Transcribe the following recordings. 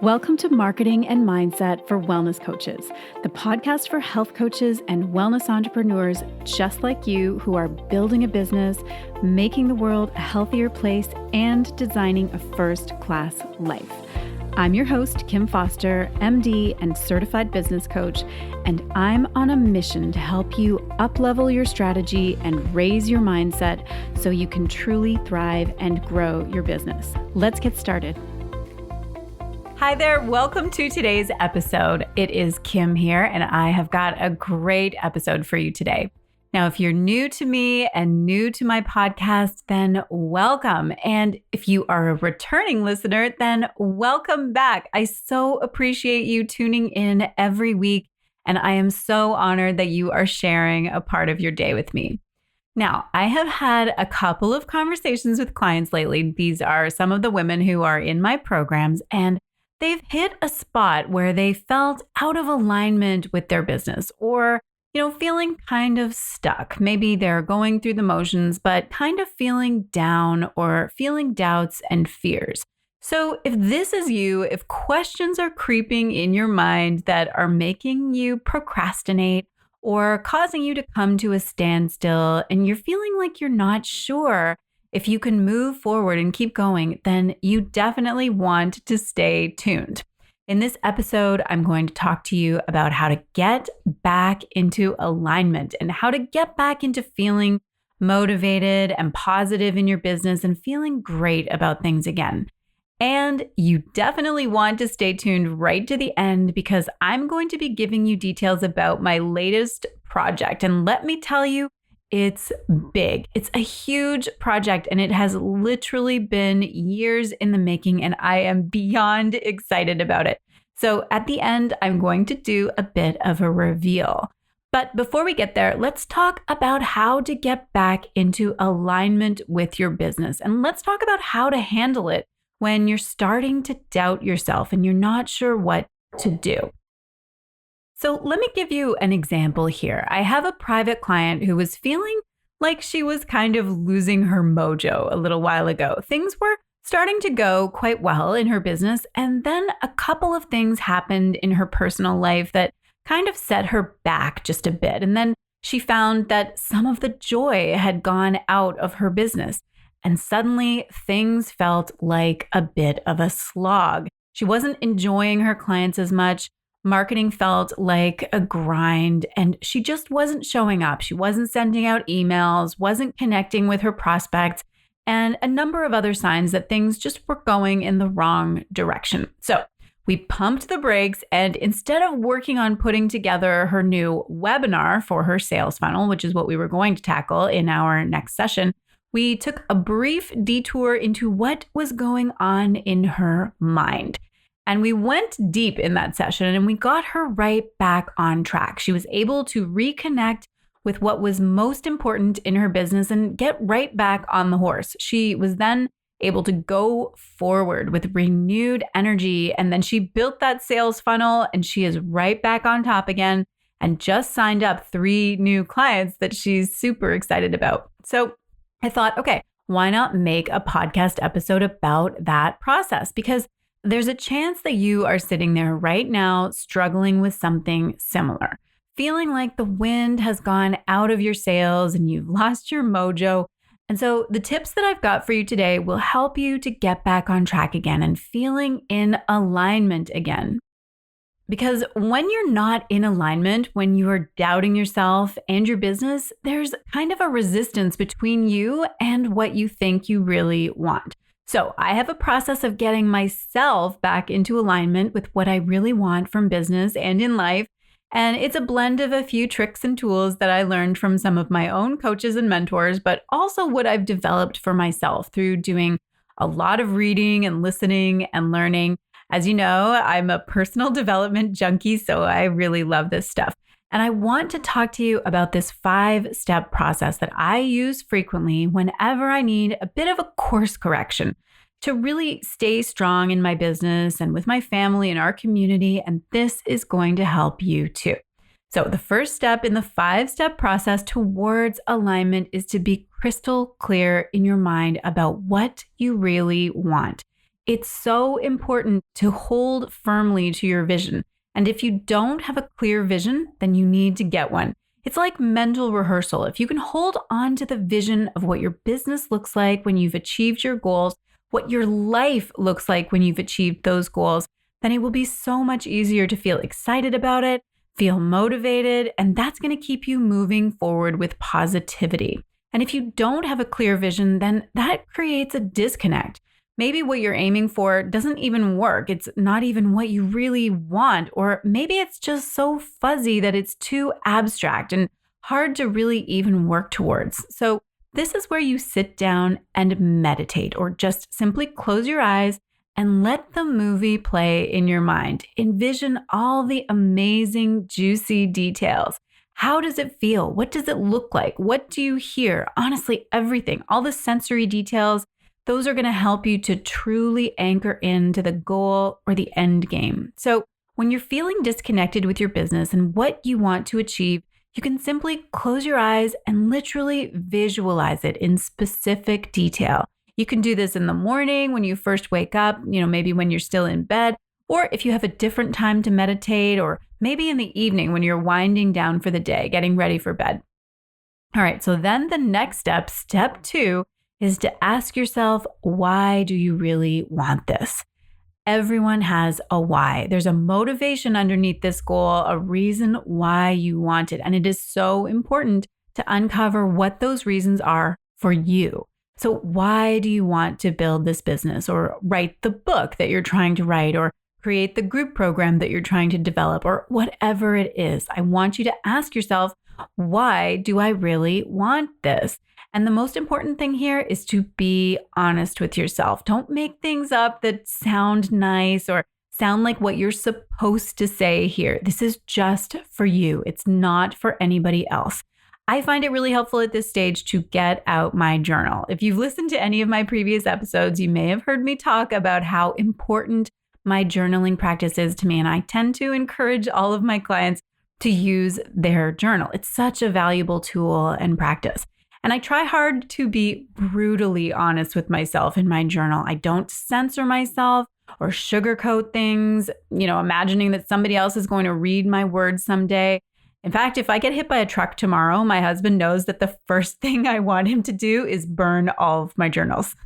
Welcome to Marketing and Mindset for Wellness Coaches, the podcast for health coaches and wellness entrepreneurs just like you who are building a business, making the world a healthier place, and designing a first-class life. I'm your host, Kim Foster, MD and certified business coach, and I'm on a mission to help you up-level your strategy and raise your mindset so you can truly thrive and grow your business. Let's get started. Hi there. Welcome to today's episode. It is Kim here, and I have got a great episode for you today. Now, if you're new to me and new to my podcast, then welcome. And if you are a returning listener, then welcome back. I so appreciate you tuning in every week, and I am so honored that you are sharing a part of your day with me. Now, I have had a couple of conversations with clients lately. These are some of the women who are in my programs, and they've hit a spot where they felt out of alignment with their business or, feeling kind of stuck. Maybe they're going through the motions, but kind of feeling down or feeling doubts and fears. So if this is you, if questions are creeping in your mind that are making you procrastinate or causing you to come to a standstill and you're feeling like you're not sure if you can move forward and keep going, then you definitely want to stay tuned. In this episode, I'm going to talk to you about how to get back into alignment and how to get back into feeling motivated and positive in your business and feeling great about things again. And you definitely want to stay tuned right to the end because I'm going to be giving you details about my latest project. And let me tell you, it's big. It's a huge project and it has literally been years in the making and I am beyond excited about it. So at the end, I'm going to do a bit of a reveal. But before we get there, let's talk about how to get back into alignment with your business. And let's talk about how to handle it when you're starting to doubt yourself and you're not sure what to do. So let me give you an example here. I have a private client who was feeling like she was kind of losing her mojo a little while ago. Things were starting to go quite well in her business, and then a couple of things happened in her personal life that kind of set her back just a bit. And then she found that some of the joy had gone out of her business, and suddenly things felt like a bit of a slog. She wasn't enjoying her clients as much. Marketing felt like a grind and she just wasn't showing up. She wasn't sending out emails, wasn't connecting with her prospects, and a number of other signs that things just were going in the wrong direction. So we pumped the brakes, and instead of working on putting together her new webinar for her sales funnel, which is what we were going to tackle in our next session, we took a brief detour into what was going on in her mind. And we went deep in that session and we got her right back on track. She was able to reconnect with what was most important in her business and get right back on the horse. She was then able to go forward with renewed energy. And then she built that sales funnel and she is right back on top again and just signed up 3 new clients that she's super excited about. So I thought, okay, why not make a podcast episode about that process? Because there's a chance that you are sitting there right now struggling with something similar, feeling like the wind has gone out of your sails and you've lost your mojo. And so the tips that I've got for you today will help you to get back on track again and feeling in alignment again. Because when you're not in alignment, when you're doubting yourself and your business, there's kind of a resistance between you and what you think you really want. So I have a process of getting myself back into alignment with what I really want from business and in life. And it's a blend of a few tricks and tools that I learned from some of my own coaches and mentors, but also what I've developed for myself through doing a lot of reading and listening and learning. As you know, I'm a personal development junkie, so I really love this stuff. And I want to talk to you about this 5-step process that I use frequently whenever I need a bit of a course correction to really stay strong in my business and with my family and our community. And this is going to help you too. So the first step in the 5-step process towards alignment is to be crystal clear in your mind about what you really want. It's so important to hold firmly to your vision. And if you don't have a clear vision, then you need to get one. It's like mental rehearsal. If you can hold on to the vision of what your business looks like when you've achieved your goals, what your life looks like when you've achieved those goals, then it will be so much easier to feel excited about it, feel motivated, and that's going to keep you moving forward with positivity. And if you don't have a clear vision, then that creates a disconnect. Maybe what you're aiming for doesn't even work. It's not even what you really want. Or maybe it's just so fuzzy that it's too abstract and hard to really even work towards. So this is where you sit down and meditate, or just simply close your eyes and let the movie play in your mind. Envision all the amazing, juicy details. How does it feel? What does it look like? What do you hear? Honestly, everything, all the sensory details, those are going to help you to truly anchor into the goal or the end game. So when you're feeling disconnected with your business and what you want to achieve, you can simply close your eyes and literally visualize it in specific detail. You can do this in the morning when you first wake up, maybe when you're still in bed, or if you have a different time to meditate, or maybe in the evening when you're winding down for the day, getting ready for bed. All right, so then the next step 2, is to ask yourself, why do you really want this? Everyone has a why. There's a motivation underneath this goal, a reason why you want it. And it is so important to uncover what those reasons are for you. So why do you want to build this business, or write the book that you're trying to write, or create the group program that you're trying to develop, or whatever it is? I want you to ask yourself, why do I really want this? And the most important thing here is to be honest with yourself. Don't make things up that sound nice or sound like what you're supposed to say here. This is just for you. It's not for anybody else. I find it really helpful at this stage to get out my journal. If you've listened to any of my previous episodes, you may have heard me talk about how important my journaling practice is to me. And I tend to encourage all of my clients to use their journal. It's such a valuable tool and practice. And I try hard to be brutally honest with myself in my journal. I don't censor myself or sugarcoat things, imagining that somebody else is going to read my words someday. In fact, if I get hit by a truck tomorrow, my husband knows that the first thing I want him to do is burn all of my journals.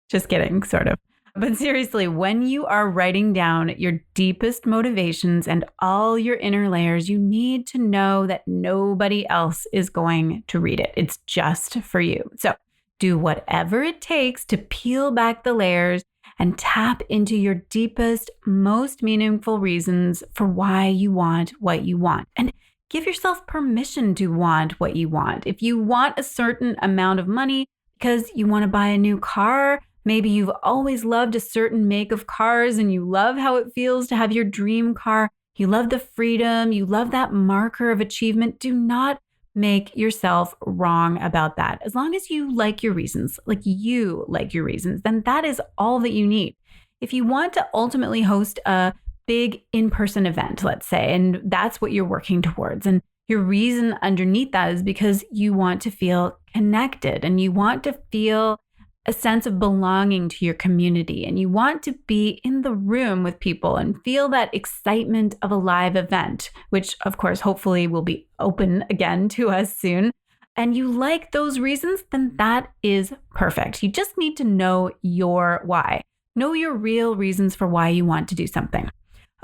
Just kidding, sort of. But seriously, when you are writing down your deepest motivations and all your inner layers, you need to know that nobody else is going to read it. It's just for you. So do whatever it takes to peel back the layers and tap into your deepest, most meaningful reasons for why you want what you want. And give yourself permission to want what you want. If you want a certain amount of money because you want to buy a new car, maybe you've always loved a certain make of cars and you love how it feels to have your dream car. You love the freedom. You love that marker of achievement. Do not make yourself wrong about that. As long as you like your reasons, then that is all that you need. If you want to ultimately host a big in-person event, let's say, and that's what you're working towards, and your reason underneath that is because you want to feel connected and you want to feel a sense of belonging to your community, and you want to be in the room with people and feel that excitement of a live event, which of course, hopefully will be open again to us soon, and you like those reasons, then that is perfect. You just need to know your why. Know your real reasons for why you want to do something.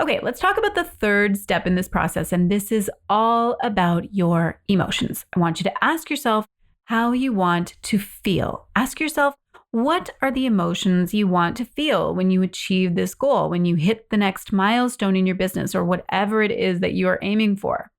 Okay, let's talk about the third step in this process, and this is all about your emotions. I want you to ask yourself how you want to feel. Ask yourself, what are the emotions you want to feel when you achieve this goal, when you hit the next milestone in your business, or whatever it is that you are aiming for?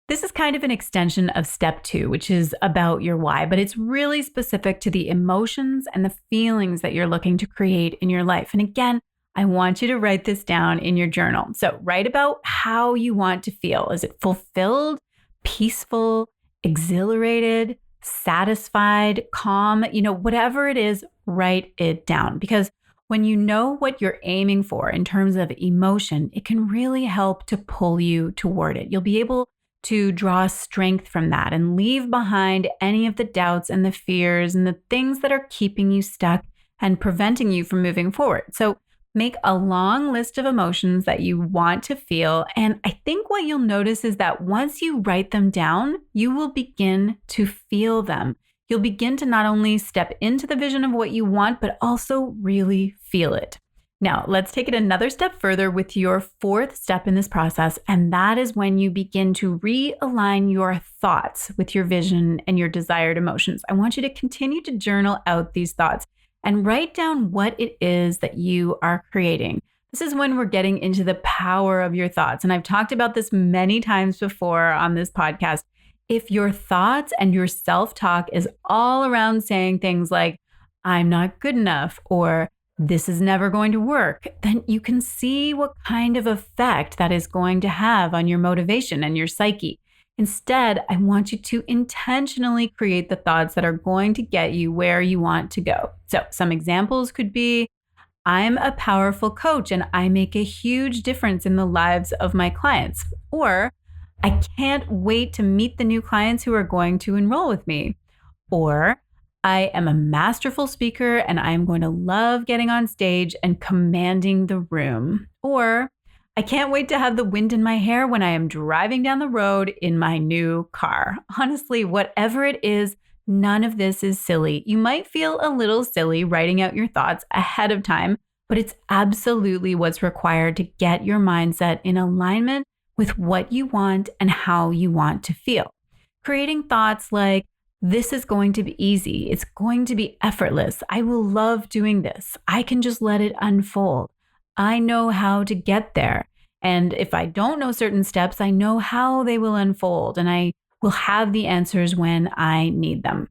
This is kind of an extension of step 2, which is about your why, but it's really specific to the emotions and the feelings that you're looking to create in your life. And again, I want you to write this down in your journal. So write about how you want to feel. Is it fulfilled, peaceful, exhilarated, satisfied, calm? Whatever it is, write it down. Because when you know what you're aiming for in terms of emotion, it can really help to pull you toward it. You'll be able to draw strength from that and leave behind any of the doubts and the fears and the things that are keeping you stuck and preventing you from moving forward. So Make a long list of emotions that you want to feel. And I think what you'll notice is that once you write them down, you will begin to feel them. You'll begin to not only step into the vision of what you want, but also really feel it. Now, let's take it another step further with your fourth step in this process. And that is when you begin to realign your thoughts with your vision and your desired emotions. I want you to continue to journal out these thoughts and write down what it is that you are creating. This is when we're getting into the power of your thoughts. And I've talked about this many times before on this podcast. If your thoughts and your self-talk is all around saying things like, I'm not good enough, or this is never going to work, then you can see what kind of effect that is going to have on your motivation and your psyche. Instead, I want you to intentionally create the thoughts that are going to get you where you want to go. So some examples could be, I'm a powerful coach and I make a huge difference in the lives of my clients. Or, I can't wait to meet the new clients who are going to enroll with me. Or, I am a masterful speaker and I'm going to love getting on stage and commanding the room. Or, I can't wait to have the wind in my hair when I am driving down the road in my new car. Honestly, whatever it is, none of this is silly. You might feel a little silly writing out your thoughts ahead of time, but it's absolutely what's required to get your mindset in alignment with what you want and how you want to feel. Creating thoughts like, this is going to be easy. It's going to be effortless. I will love doing this. I can just let it unfold. I know how to get there. And if I don't know certain steps, I know how they will unfold and I will have the answers when I need them.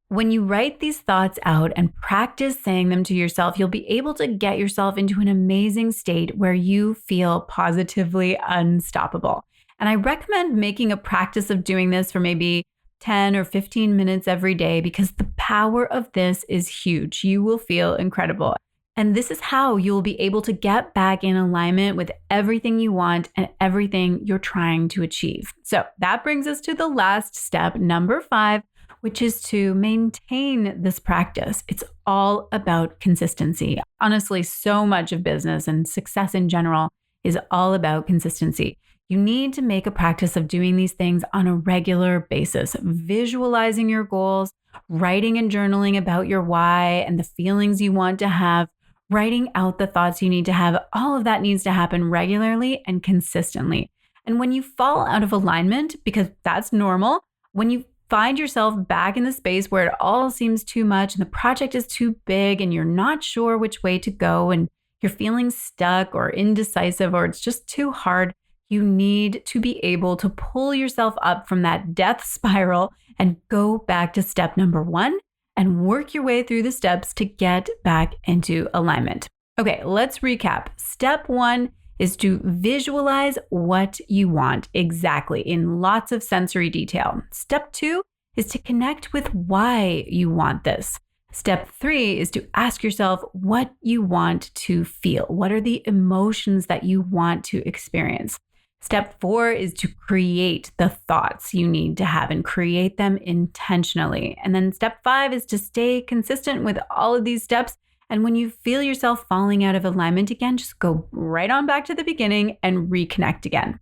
When you write these thoughts out and practice saying them to yourself, you'll be able to get yourself into an amazing state where you feel positively unstoppable. And I recommend making a practice of doing this for maybe 10 or 15 minutes every day because the power of this is huge. You will feel incredible. And this is how you'll be able to get back in alignment with everything you want and everything you're trying to achieve. So that brings us to the last step, number 5, which is to maintain this practice. It's all about consistency. Honestly, so much of business and success in general is all about consistency. You need to make a practice of doing these things on a regular basis, visualizing your goals, writing and journaling about your why and the feelings you want to have, writing out the thoughts you need to have. All of that needs to happen regularly and consistently. And when you fall out of alignment, because that's normal, when you find yourself back in the space where it all seems too much and the project is too big and you're not sure which way to go and you're feeling stuck or indecisive or it's just too hard, you need to be able to pull yourself up from that death spiral and go back to step number 1 and work your way through the steps to get back into alignment. Okay, let's recap. Step 1 is to visualize what you want exactly in lots of sensory detail. Step 2 is to connect with why you want this. Step 3 is to ask yourself what you want to feel. What are the emotions that you want to experience? Step 4 is to create the thoughts you need to have and create them intentionally. And then step 5 is to stay consistent with all of these steps. And when you feel yourself falling out of alignment again, just go right on back to the beginning and reconnect again.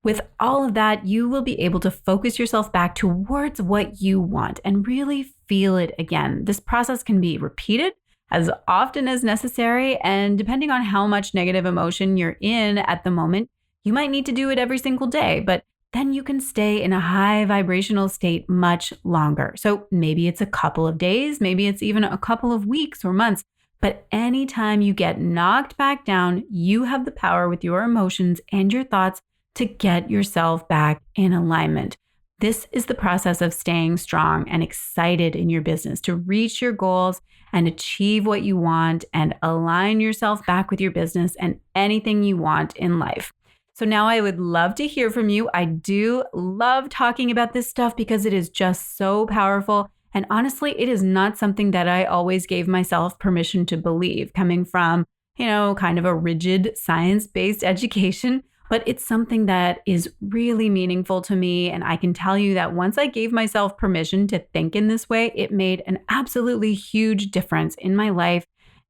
With all of that, you will be able to focus yourself back towards what you want and really feel it again. This process can be repeated as often as necessary. And depending on how much negative emotion you're in at the moment, you might need to do it every single day, but then you can stay in a high vibrational state much longer. So maybe it's a couple of days, maybe it's even a couple of weeks or months, but anytime you get knocked back down, you have the power with your emotions and your thoughts to get yourself back in alignment. This is the process of staying strong and excited in your business to reach your goals and achieve what you want and align yourself back with your business and anything you want in life. So now I would love to hear from you. I do love talking about this stuff because it is just so powerful. And honestly, it is not something that I always gave myself permission to believe, coming from, kind of a rigid science-based education. But it's something that is really meaningful to me. And I can tell you that once I gave myself permission to think in this way, it made an absolutely huge difference in my life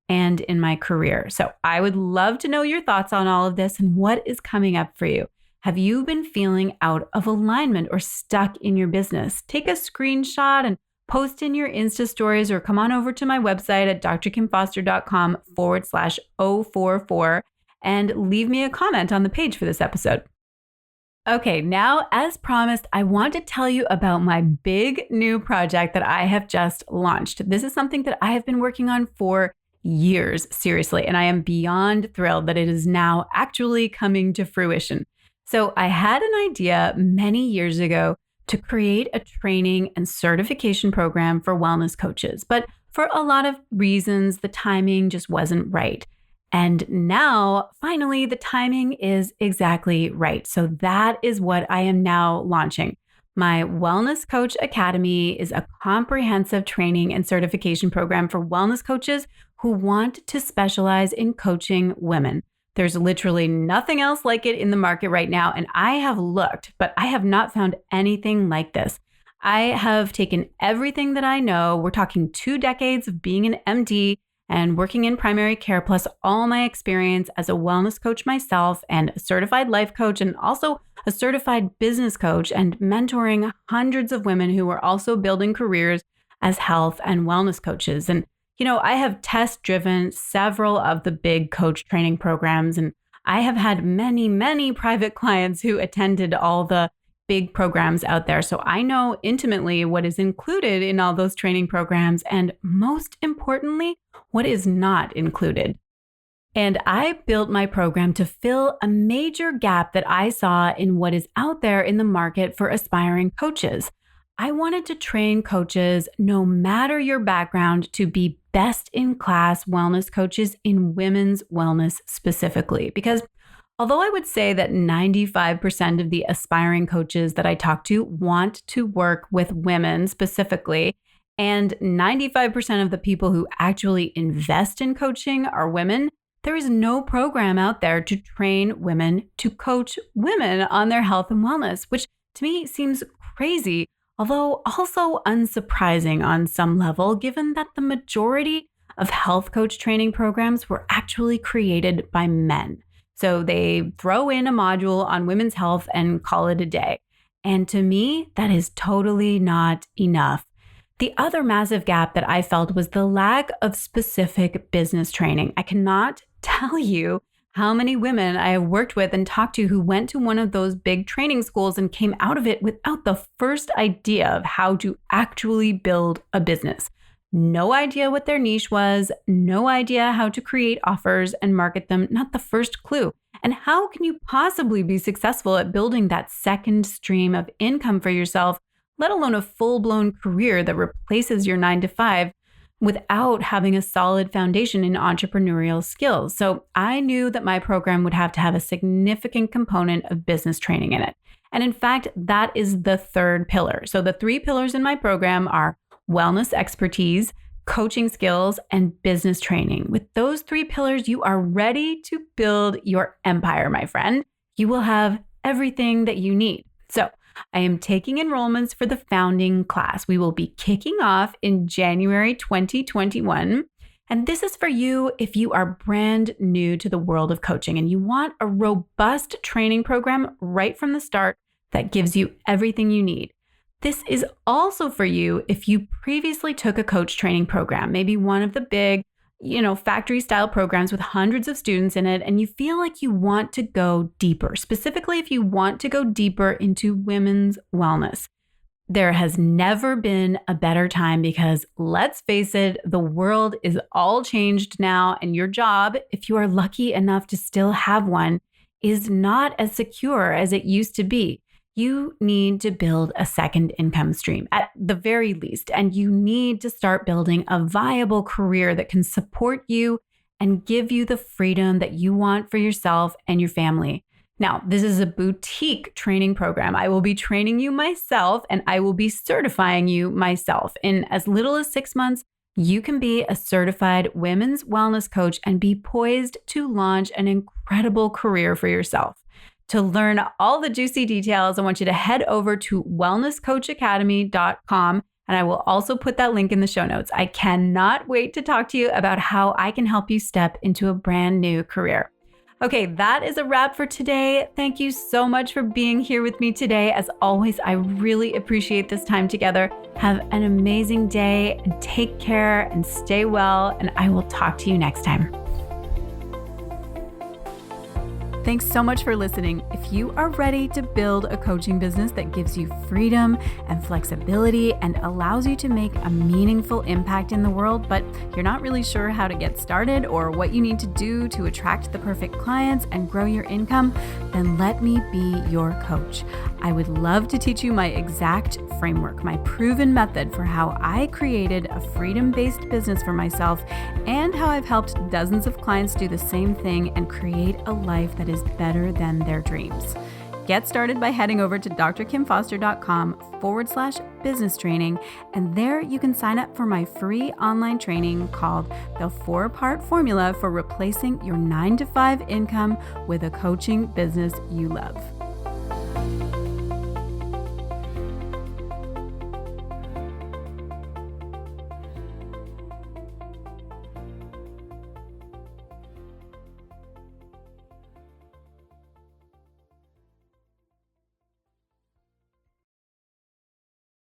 and in my career. So I would love to know your thoughts on all of this and what is coming up for you. Have you been feeling out of alignment or stuck in your business? Take a screenshot and post in your Insta stories, or come on over to my website at drkimfoster.com/044 and leave me a comment on the page for this episode. Okay, now, as promised, I want to tell you about my big new project that I have just launched. This is something that I have been working on for years, seriously, and I am beyond thrilled that it is now actually coming to fruition. So I had an idea many years ago to create a training and certification program for wellness coaches, but for a lot of reasons, the timing just wasn't right. And now, finally, the timing is exactly right. So that is what I am now launching. My Wellness Coach Academy is a comprehensive training and certification program for wellness coaches who want to specialize in coaching women. There's literally nothing else like it in the market right now, and I have looked, but I have not found anything like this. I have taken everything that I know. We're talking 2 decades of being an MD and working in primary care, plus all my experience as a wellness coach myself and a certified life coach, and also a certified business coach, and mentoring hundreds of women who are also building careers as health and wellness coaches. And I have test-driven several of the big coach training programs, and I have had many, many private clients who attended all the big programs out there. So I know intimately what is included in all those training programs, and most importantly, what is not included. And I built my program to fill a major gap that I saw in what is out there in the market for aspiring coaches. I wanted to train coaches, no matter your background, to be best in class wellness coaches in women's wellness specifically. Because although I would say that 95% of the aspiring coaches that I talk to want to work with women specifically, and 95% of the people who actually invest in coaching are women, there is no program out there to train women to coach women on their health and wellness, which to me seems crazy. Although also unsurprising on some level, given that the majority of health coach training programs were actually created by men. So they throw in a module on women's health and call it a day. And to me, that is totally not enough. The other massive gap that I felt was the lack of specific business training. I cannot tell you how many women I have worked with and talked to who went to one of those big training schools and came out of it without the first idea of how to actually build a business. No idea what their niche was, no idea how to create offers and market them, not the first clue. And how can you possibly be successful at building that second stream of income for yourself, let alone a full-blown career that replaces your 9-to-5? Without having a solid foundation in entrepreneurial skills. So I knew that my program would have to have a significant component of business training in it. And in fact, that is the third pillar. So the 3 pillars in my program are wellness expertise, coaching skills, and business training. With those 3 pillars, you are ready to build your empire, my friend. You will have everything that you need. So I am taking enrollments for the founding class. We will be kicking off in January 2021. And this is for you if you are brand new to the world of coaching and you want a robust training program right from the start that gives you everything you need. This is also for you if you previously took a coach training program, maybe one of the big, factory style programs with hundreds of students in it, and you feel like you want to go deeper, specifically if you want to go deeper into women's wellness. There has never been a better time because let's face it, the world is all changed now, and your job, if you are lucky enough to still have one, is not as secure as it used to be. You need to build a second income stream at the very least, and you need to start building a viable career that can support you and give you the freedom that you want for yourself and your family. Now, this is a boutique training program. I will be training you myself, and I will be certifying you myself. In as little as 6 months, you can be a certified women's wellness coach and be poised to launch an incredible career for yourself. To learn all the juicy details, I want you to head over to wellnesscoachacademy.com And I will also put that link in the show notes. I cannot wait to talk to you about how I can help you step into a brand new career. Okay, that is a wrap for today. Thank you so much for being here with me today. As always, I really appreciate this time together. Have an amazing day and take care and stay well. And I will talk to you next time. Thanks so much for listening. If you are ready to build a coaching business that gives you freedom and flexibility and allows you to make a meaningful impact in the world, but you're not really sure how to get started or what you need to do to attract the perfect clients and grow your income, then let me be your coach. I would love to teach you my exact framework, my proven method for how I created a freedom-based business for myself and how I've helped dozens of clients do the same thing and create a life that is better than their dreams. Get started by heading over to drkimfoster.com/business training, and there you can sign up for my free online training called The 4-Part Formula for Replacing Your 9-to-5 Income with a Coaching Business You Love.